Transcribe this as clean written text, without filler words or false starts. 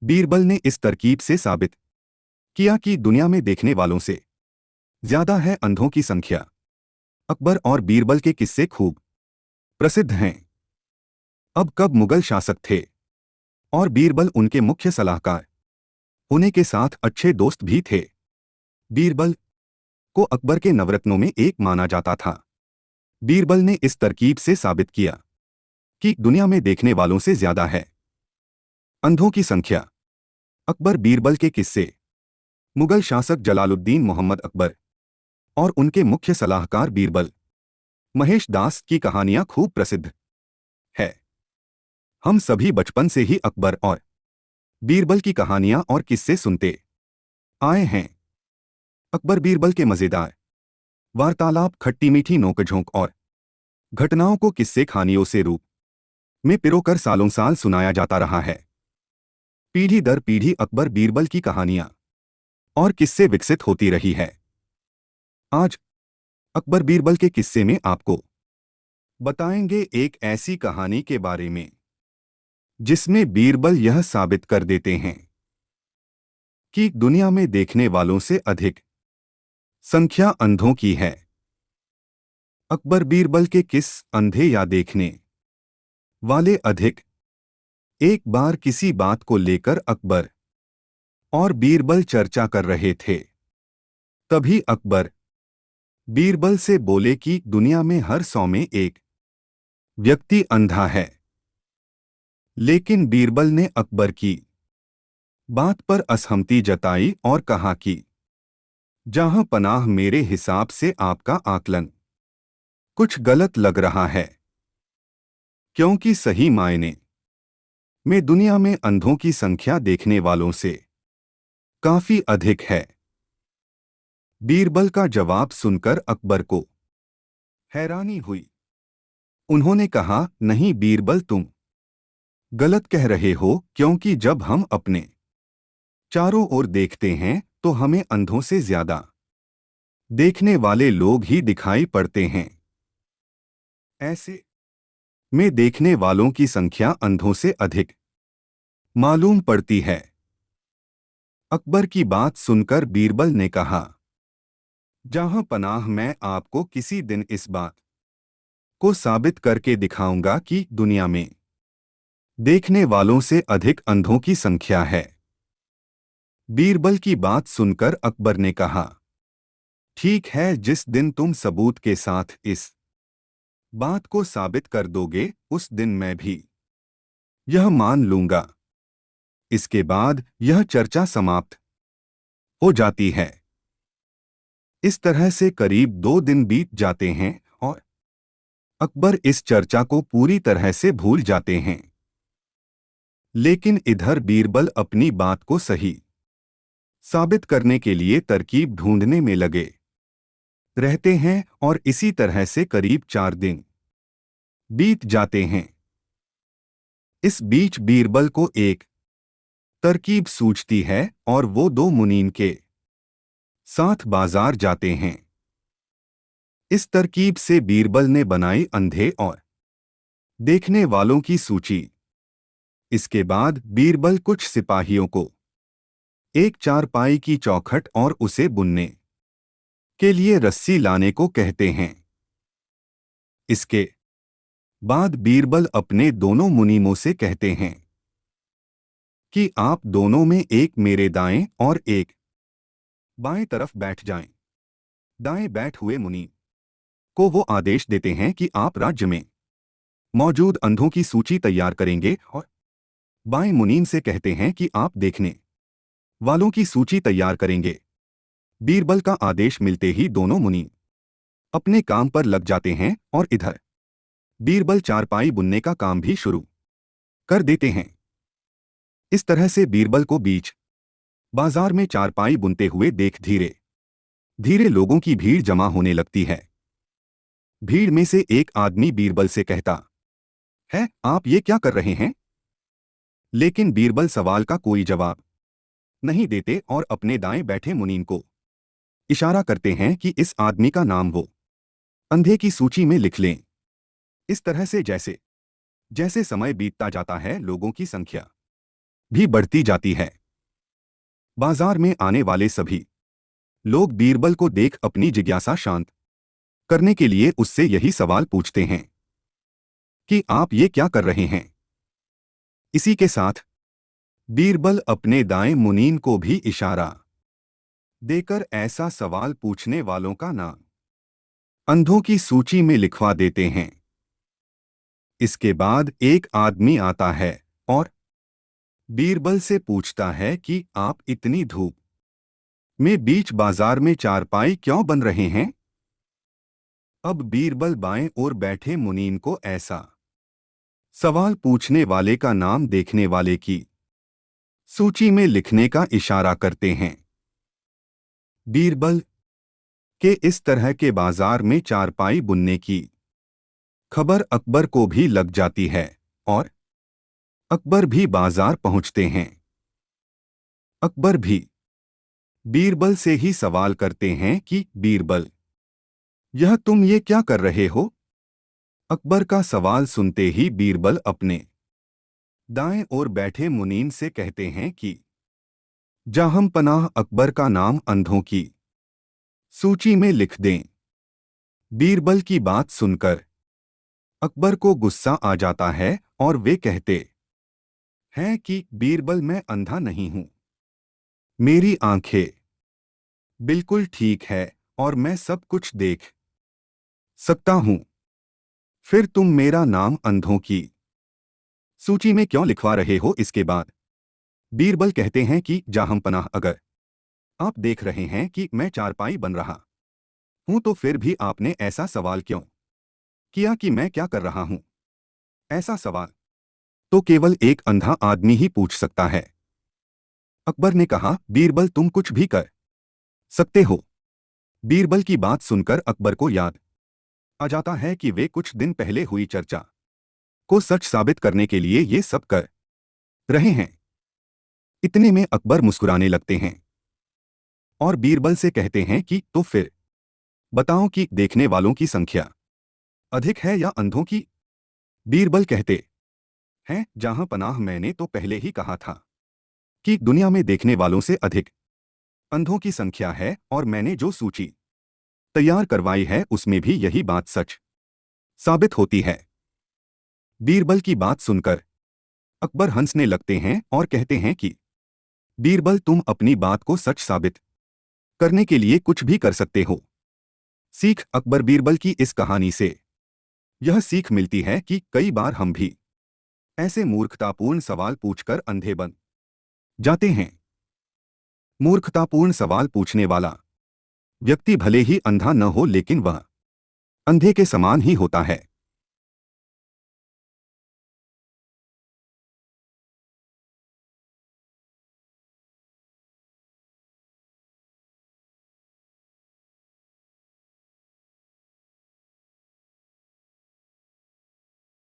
बीरबल ने इस तरकीब से साबित किया कि दुनिया में देखने वालों से ज्यादा है अंधों की संख्या। अकबर और बीरबल के किस्से खूब प्रसिद्ध हैं। अब कब मुगल शासक थे और बीरबल उनके मुख्य सलाहकार होने के साथ अच्छे दोस्त भी थे। बीरबल को अकबर के नवरत्नों में एक माना जाता था। बीरबल ने इस तरकीब से साबित किया कि दुनिया में देखने वालों से ज्यादा है अंधों की संख्या। अकबर बीरबल के किस्से। मुगल शासक जलालुद्दीन मोहम्मद अकबर और उनके मुख्य सलाहकार बीरबल महेश दास की कहानियां खूब प्रसिद्ध है। हम सभी बचपन से ही अकबर और बीरबल की कहानियां और किस्से सुनते आए हैं। अकबर बीरबल के मजेदार वार्तालाप, खट्टी मीठी नोकझोंक और घटनाओं को किस्से कहानियों से रूप में पिरोकर सालों साल सुनाया जाता रहा है। पीढ़ी दर पीढ़ी अकबर बीरबल की कहानियां और किस्से विकसित होती रही है। आज अकबर बीरबल के किस्से में आपको बताएंगे एक ऐसी कहानी के बारे में जिसमें बीरबल यह साबित कर देते हैं कि दुनिया में देखने वालों से अधिक संख्या अंधों की है। अकबर बीरबल के किस अंधे या देखने वाले अधिक। एक बार किसी बात को लेकर अकबर और बीरबल चर्चा कर रहे थे। तभी अकबर बीरबल से बोले कि दुनिया में हर 100 में एक व्यक्ति अंधा है। लेकिन बीरबल ने अकबर की बात पर असहमति जताई और कहा कि जहां पनाह, मेरे हिसाब से आपका आकलन कुछ गलत लग रहा है, क्योंकि सही मायने में दुनिया में अंधों की संख्या देखने वालों से काफी अधिक है। बीरबल का जवाब सुनकर अकबर को हैरानी हुई। उन्होंने कहा, नहीं बीरबल, तुम गलत कह रहे हो, क्योंकि जब हम अपने चारों ओर देखते हैं तो हमें अंधों से ज्यादा देखने वाले लोग ही दिखाई पड़ते हैं। ऐसे में देखने वालों की संख्या अंधों से अधिक मालूम पड़ती है। अकबर की बात सुनकर बीरबल ने कहा, जहां पनाह, मैं आपको किसी दिन इस बात को साबित करके दिखाऊंगा कि दुनिया में देखने वालों से अधिक अंधों की संख्या है। बीरबल की बात सुनकर अकबर ने कहा, ठीक है, जिस दिन तुम सबूत के साथ इस बात को साबित कर दोगे उस दिन मैं भी यह मान लूंगा। इसके बाद यह चर्चा समाप्त हो जाती है। इस तरह से करीब 2 दिन बीत जाते हैं और अकबर इस चर्चा को पूरी तरह से भूल जाते हैं। लेकिन इधर बीरबल अपनी बात को सही साबित करने के लिए तरकीब ढूंढने में लगे रहते हैं और इसी तरह से करीब 4 दिन बीत जाते हैं। इस बीच बीरबल को एक तरकीब सूझती है और वो 2 मुनीम के साथ बाजार जाते हैं। इस तरकीब से बीरबल ने बनाई अंधे और देखने वालों की सूची। इसके बाद बीरबल कुछ सिपाहियों को एक चारपाई की चौखट और उसे बुनने के लिए रस्सी लाने को कहते हैं। इसके बाद बीरबल अपने दोनों मुनीमों से कहते हैं कि आप दोनों में एक मेरे दाएं और एक बाएं तरफ बैठ जाएं। दाएं बैठ हुए मुनीम को वो आदेश देते हैं कि आप राज्य में मौजूद अंधों की सूची तैयार करेंगे और बाएं मुनीम से कहते हैं कि आप देखने वालों की सूची तैयार करेंगे। बीरबल का आदेश मिलते ही दोनों मुनीम अपने काम पर लग जाते हैं और इधर बीरबल चारपाई बुनने का काम भी शुरू कर देते हैं। इस तरह से बीरबल को बीच बाजार में चारपाई बुनते हुए देख धीरे धीरे लोगों की भीड़ जमा होने लगती है। भीड़ में से एक आदमी बीरबल से कहता है, आप ये क्या कर रहे हैं? लेकिन बीरबल सवाल का कोई जवाब नहीं देते और अपने दाएं बैठे मुनीम को इशारा करते हैं कि इस आदमी का नाम वो अंधे की सूची में लिख लें। इस तरह से जैसे जैसे समय बीतता जाता है, लोगों की संख्या भी बढ़ती जाती है। बाजार में आने वाले सभी लोग बीरबल को देख अपनी जिज्ञासा शांत करने के लिए उससे यही सवाल पूछते हैं कि आप ये क्या कर रहे हैं। इसी के साथ बीरबल अपने दाएं मुनीन को भी इशारा देकर ऐसा सवाल पूछने वालों का नाम अंधों की सूची में लिखवा देते हैं। इसके बाद एक आदमी आता है और बीरबल से पूछता है कि आप इतनी धूप में बीच बाजार में चारपाई क्यों बन रहे हैं। अब बीरबल बाएं ओर बैठे मुनीन को ऐसा सवाल पूछने वाले का नाम देखने वाले की सूची में लिखने का इशारा करते हैं। बीरबल के इस तरह के बाजार में चारपाई बुनने की खबर अकबर को भी लग जाती है और अकबर भी बाजार पहुंचते हैं। अकबर भी बीरबल से ही सवाल करते हैं कि बीरबल, यह तुम ये क्या कर रहे हो। अकबर का सवाल सुनते ही बीरबल अपने दाएं ओर बैठे मुनीन से कहते हैं कि जाहम पनाह अकबर का नाम अंधों की सूची में लिख दें। बीरबल की बात सुनकर अकबर को गुस्सा आ जाता है और वे कहते हैं कि बीरबल, मैं अंधा नहीं हूं, मेरी आंखें बिल्कुल ठीक है और मैं सब कुछ देख सकता हूं। फिर तुम मेरा नाम अंधों की सूची में क्यों लिखवा रहे हो। इसके बाद बीरबल कहते हैं कि जाहम पनाह, अगर आप देख रहे हैं कि मैं चारपाई बन रहा हूं तो फिर भी आपने ऐसा सवाल क्यों किया कि मैं क्या कर रहा हूं। ऐसा सवाल तो केवल एक अंधा आदमी ही पूछ सकता है। अकबर ने कहा, बीरबल तुम कुछ भी कर सकते हो। बीरबल की बात सुनकर अकबर को याद आ जाता है कि वे कुछ दिन पहले हुई चर्चा को सच साबित करने के लिए ये सब कर रहे हैं। इतने में अकबर मुस्कुराने लगते हैं और बीरबल से कहते हैं कि तो फिर बताओ कि देखने वालों की संख्या अधिक है या अंधों की। बीरबल कहते हैं, जहां पनाह, मैंने तो पहले ही कहा था कि दुनिया में देखने वालों से अधिक अंधों की संख्या है और मैंने जो सूची तैयार करवाई है उसमें भी यही बात सच साबित होती है। बीरबल की बात सुनकर अकबर हंसने लगते हैं और कहते हैं कि बीरबल, तुम अपनी बात को सच साबित करने के लिए कुछ भी कर सकते हो। सीख अकबर बीरबल की इस कहानी से यह सीख मिलती है कि कई बार हम भी ऐसे मूर्खतापूर्ण सवाल पूछकर अंधे बन जाते हैं। मूर्खतापूर्ण सवाल पूछने वाला व्यक्ति भले ही अंधा न हो लेकिन वह अंधे के समान ही होता है।